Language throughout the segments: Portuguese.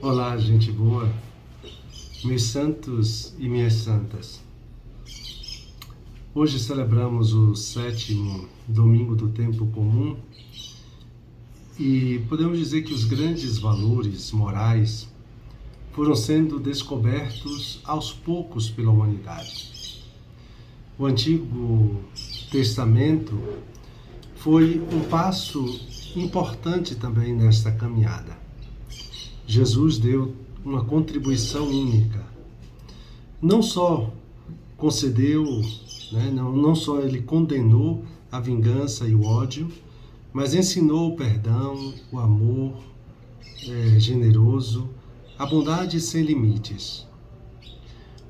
Olá, gente boa, meus santos e minhas santas. Hoje celebramos o 7º domingo do tempo comum e podemos dizer que os grandes valores morais foram sendo descobertos aos poucos pela humanidade. O Antigo Testamento foi um passo importante também nesta caminhada. Jesus deu uma contribuição única. Não só concedeu, não só ele condenou a vingança e o ódio, mas ensinou o perdão, o amor generoso, a bondade sem limites.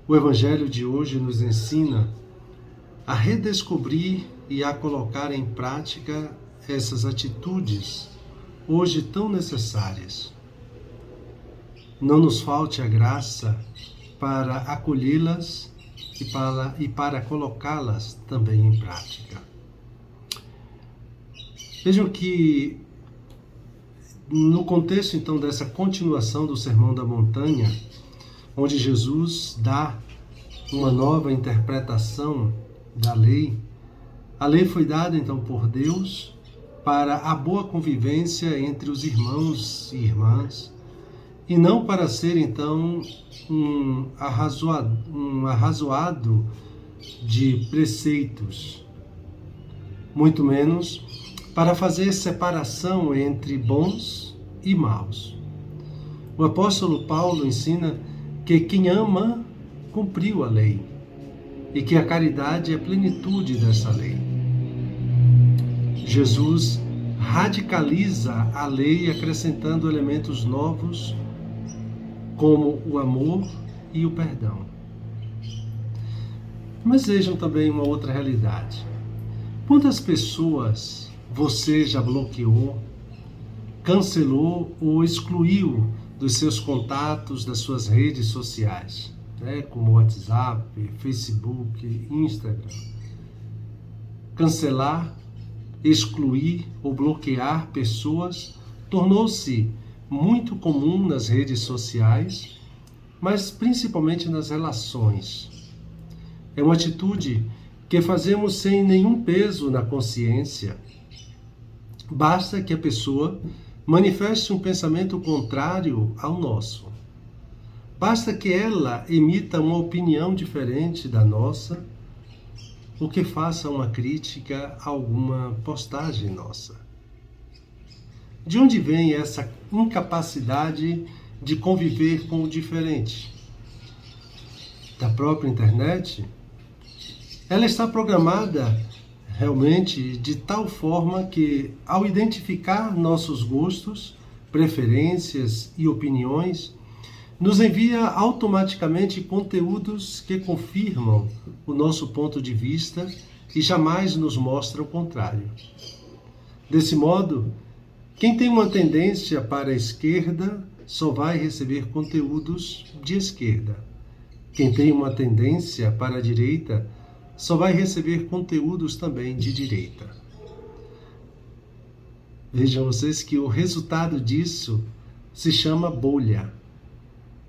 O Evangelho de hoje nos ensina a redescobrir e a colocar em prática essas atitudes hoje tão necessárias. Não nos falte a graça para acolhê-las e para colocá-las também em prática. Vejam que no contexto então dessa continuação do Sermão da Montanha, onde Jesus dá uma nova interpretação da lei, a lei foi dada então por Deus para a boa convivência entre os irmãos e irmãs, e não para ser, então, um arrazoado de preceitos, muito menos para fazer separação entre bons e maus. O apóstolo Paulo ensina que quem ama cumpriu a lei e que a caridade é a plenitude dessa lei. Jesus radicaliza a lei acrescentando elementos novos como o amor e o perdão. Mas vejam também uma outra realidade. Quantas pessoas você já bloqueou, cancelou ou excluiu dos seus contatos, das suas redes sociais, como WhatsApp, Facebook, Instagram? Cancelar, excluir ou bloquear pessoas tornou-se muito comum nas redes sociais, mas principalmente nas relações. É uma atitude que fazemos sem nenhum peso na consciência. Basta que a pessoa manifeste um pensamento contrário ao nosso. Basta que ela emita uma opinião diferente da nossa, ou que faça uma crítica a alguma postagem nossa. De onde vem essa incapacidade de conviver com o diferente? Da própria internet? Ela está programada realmente de tal forma que, ao identificar nossos gostos, preferências e opiniões, nos envia automaticamente conteúdos que confirmam o nosso ponto de vista e jamais nos mostra o contrário. Desse modo, quem tem uma tendência para a esquerda só vai receber conteúdos de esquerda. Quem tem uma tendência para a direita só vai receber conteúdos também de direita. Vejam vocês que o resultado disso se chama bolha.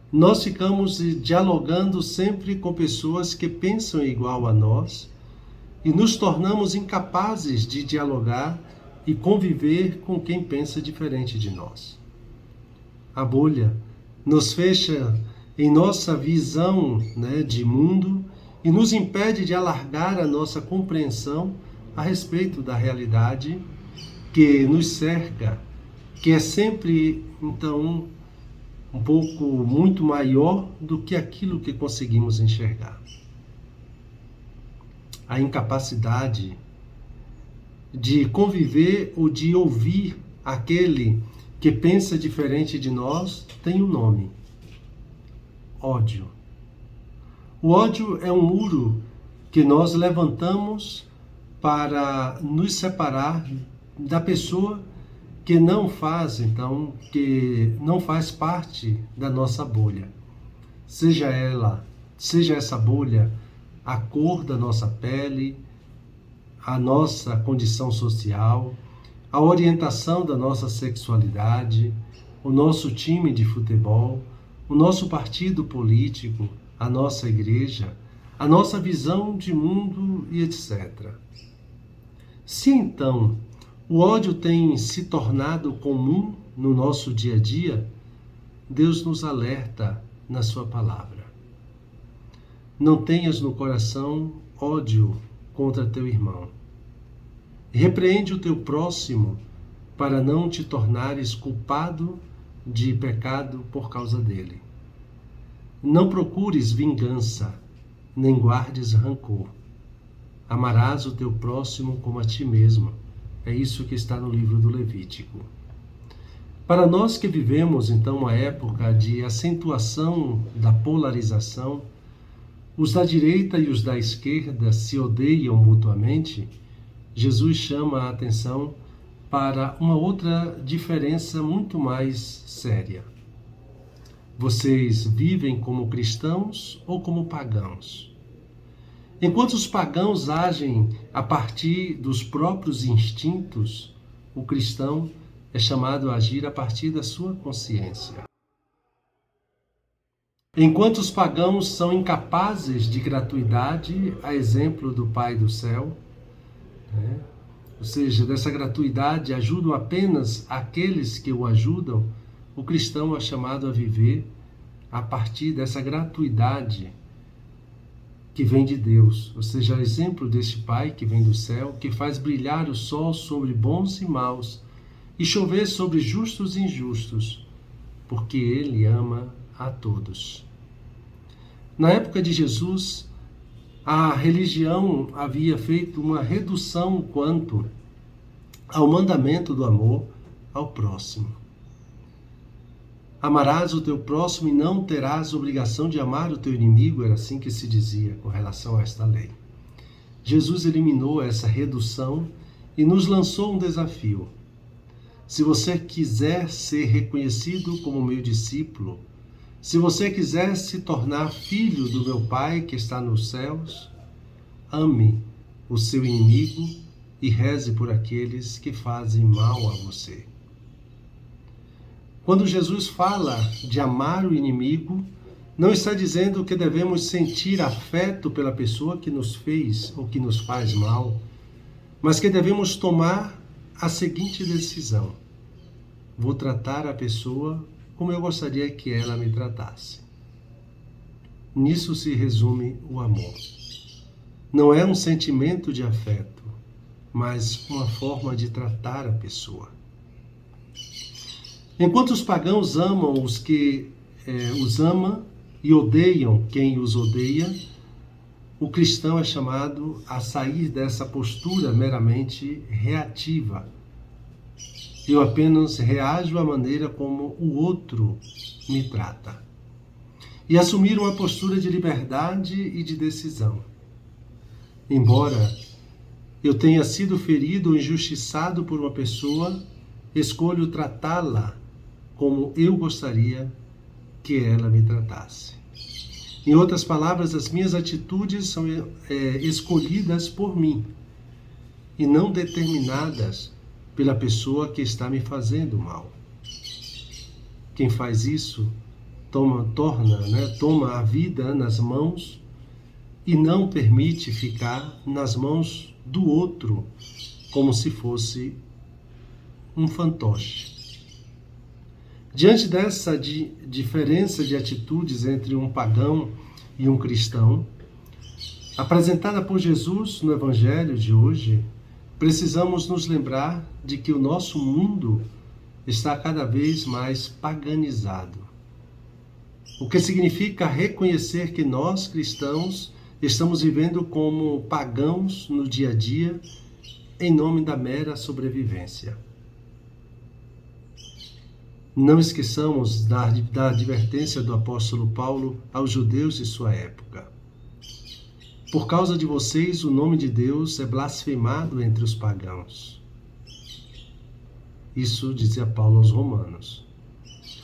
Nós ficamos dialogando sempre com pessoas que pensam igual a nós e nos tornamos incapazes de dialogar e conviver com quem pensa diferente de nós. A bolha nos fecha em nossa visão de mundo e nos impede de alargar a nossa compreensão a respeito da realidade que nos cerca, que é sempre, então, um pouco muito maior do que aquilo que conseguimos enxergar. A incapacidade de conviver ou de ouvir aquele que pensa diferente de nós tem um nome: ódio. O ódio é um muro que nós levantamos para nos separar da pessoa que não faz parte da nossa bolha. Seja essa bolha a cor da nossa pele, a nossa condição social, a orientação da nossa sexualidade, o nosso time de futebol, o nosso partido político, a nossa igreja, a nossa visão de mundo e etc. Se então o ódio tem se tornado comum no nosso dia a dia, Deus nos alerta na sua palavra. Não tenhas no coração ódio contra teu irmão. Repreende o teu próximo para não te tornares culpado de pecado por causa dele. Não procures vingança, nem guardes rancor. Amarás o teu próximo como a ti mesmo. É isso que está no livro do Levítico. Para nós que vivemos, então, uma época de acentuação da polarização, os da direita e os da esquerda se odeiam mutuamente, Jesus chama a atenção para uma outra diferença muito mais séria. Vocês vivem como cristãos ou como pagãos? Enquanto os pagãos agem a partir dos próprios instintos, o cristão é chamado a agir a partir da sua consciência. Enquanto os pagãos são incapazes de gratuidade, a exemplo do Pai do céu, ou seja, dessa gratuidade ajudam apenas aqueles que o ajudam, o cristão é chamado a viver a partir dessa gratuidade que vem de Deus, ou seja, o exemplo deste Pai que vem do céu, que faz brilhar o sol sobre bons e maus e chover sobre justos e injustos, porque Ele ama a todos. Na época de Jesus, a religião havia feito uma redução quanto ao mandamento do amor ao próximo. Amarás o teu próximo e não terás obrigação de amar o teu inimigo, era assim que se dizia com relação a esta lei. Jesus eliminou essa redução e nos lançou um desafio. Se você quiser ser reconhecido como meu discípulo, se você quiser se tornar filho do meu Pai que está nos céus, ame o seu inimigo e reze por aqueles que fazem mal a você. Quando Jesus fala de amar o inimigo, não está dizendo que devemos sentir afeto pela pessoa que nos fez ou que nos faz mal, mas que devemos tomar a seguinte decisão: vou tratar a pessoa como eu gostaria que ela me tratasse. Nisso se resume o amor. Não é um sentimento de afeto, mas uma forma de tratar a pessoa. Enquanto os pagãos amam os que os ama e odeiam quem os odeia, o cristão é chamado a sair dessa postura meramente reativa. Eu apenas reajo à maneira como o outro me trata. E assumir uma postura de liberdade e de decisão. Embora eu tenha sido ferido ou injustiçado por uma pessoa, escolho tratá-la como eu gostaria que ela me tratasse. Em outras palavras, as minhas atitudes são escolhidas por mim e não determinadas pela pessoa que está me fazendo mal. Quem faz isso toma a vida nas mãos e não permite ficar nas mãos do outro como se fosse um fantoche. Diante dessa diferença de atitudes entre um pagão e um cristão, apresentada por Jesus no Evangelho de hoje, precisamos nos lembrar de que o nosso mundo está cada vez mais paganizado. O que significa reconhecer que nós, cristãos, estamos vivendo como pagãos no dia a dia, em nome da mera sobrevivência. Não esqueçamos da advertência do apóstolo Paulo aos judeus de sua época. Por causa de vocês, o nome de Deus é blasfemado entre os pagãos. Isso dizia Paulo aos romanos.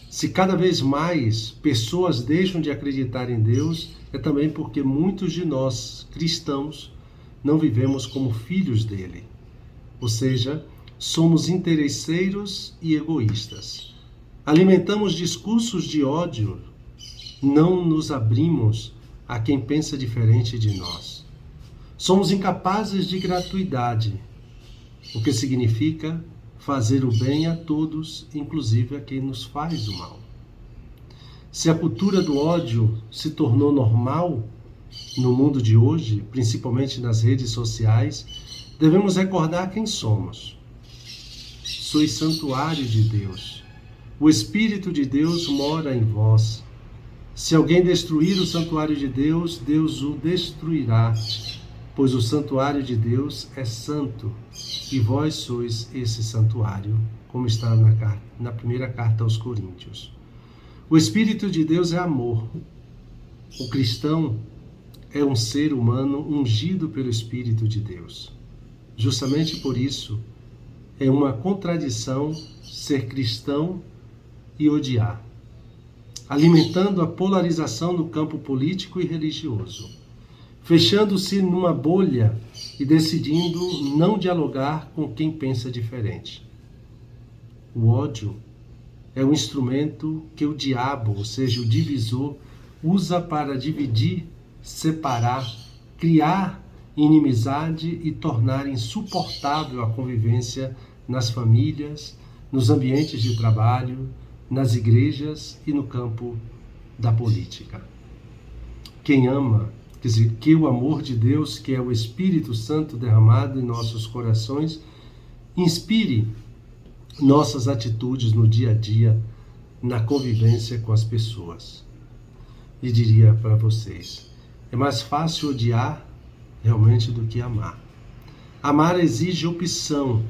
Se cada vez mais pessoas deixam de acreditar em Deus, é também porque muitos de nós, cristãos, não vivemos como filhos dele. Ou seja, somos interesseiros e egoístas. Alimentamos discursos de ódio, não nos abrimos a quem pensa diferente de nós. Somos incapazes de gratuidade, o que significa fazer o bem a todos, inclusive a quem nos faz o mal. Se a cultura do ódio se tornou normal no mundo de hoje, principalmente nas redes sociais, devemos recordar quem somos. Sois santuário de Deus. O Espírito de Deus mora em vós. Se alguém destruir o santuário de Deus, Deus o destruirá, pois o santuário de Deus é santo, e vós sois esse santuário, como está na primeira carta aos Coríntios. O Espírito de Deus é amor. O cristão é um ser humano ungido pelo Espírito de Deus. Justamente por isso, é uma contradição ser cristão e odiar, alimentando a polarização no campo político e religioso, fechando-se numa bolha e decidindo não dialogar com quem pensa diferente. O ódio é um instrumento que o diabo, ou seja, o divisor, usa para dividir, separar, criar inimizade e tornar insuportável a convivência nas famílias, nos ambientes de trabalho, nas igrejas e no campo da política. Quem ama, quer dizer, que o amor de Deus, que é o Espírito Santo derramado em nossos corações, inspire nossas atitudes no dia a dia, na convivência com as pessoas. E diria para vocês, é mais fácil odiar realmente do que amar. Amar exige opção,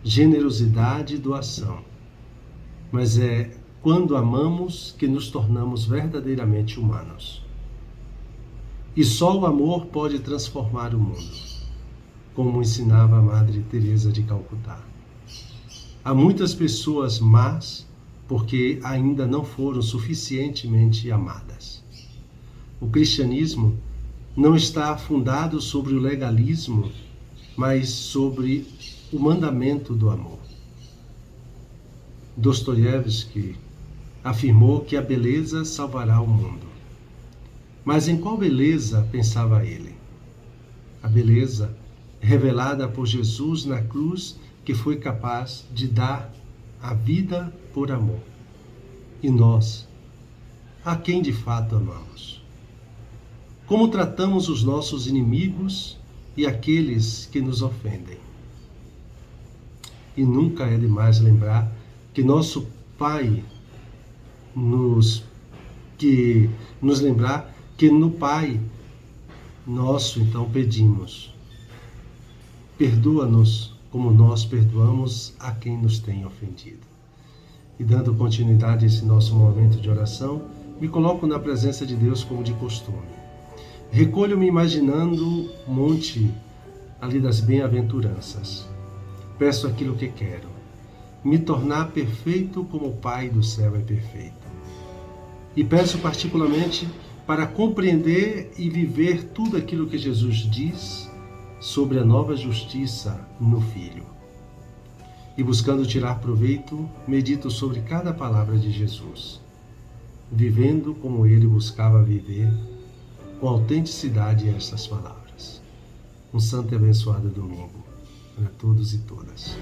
generosidade e doação. Mas é quando amamos que nos tornamos verdadeiramente humanos. E só o amor pode transformar o mundo, como ensinava a Madre Teresa de Calcutá. Há muitas pessoas más porque ainda não foram suficientemente amadas. O cristianismo não está fundado sobre o legalismo, mas sobre o mandamento do amor. Dostoiévski afirmou que a beleza salvará o mundo. Mas em qual beleza pensava ele? A beleza revelada por Jesus na cruz, que foi capaz de dar a vida por amor. E nós, a quem de fato amamos? Como tratamos os nossos inimigos e aqueles que nos ofendem? E nunca é demais lembrar que nosso Pai nos lembrar que no Pai nosso, então, pedimos: perdoa-nos como nós perdoamos a quem nos tem ofendido. E dando continuidade a esse nosso momento de oração, me coloco na presença de Deus como de costume. Recolho-me imaginando o monte ali das bem-aventuranças. Peço aquilo que quero: me tornar perfeito como o Pai do céu é perfeito. E peço particularmente para compreender e viver tudo aquilo que Jesus diz sobre a nova justiça no Filho. E buscando tirar proveito, medito sobre cada palavra de Jesus, vivendo como ele buscava viver, com autenticidade essas palavras. Um santo e abençoado domingo para todos e todas.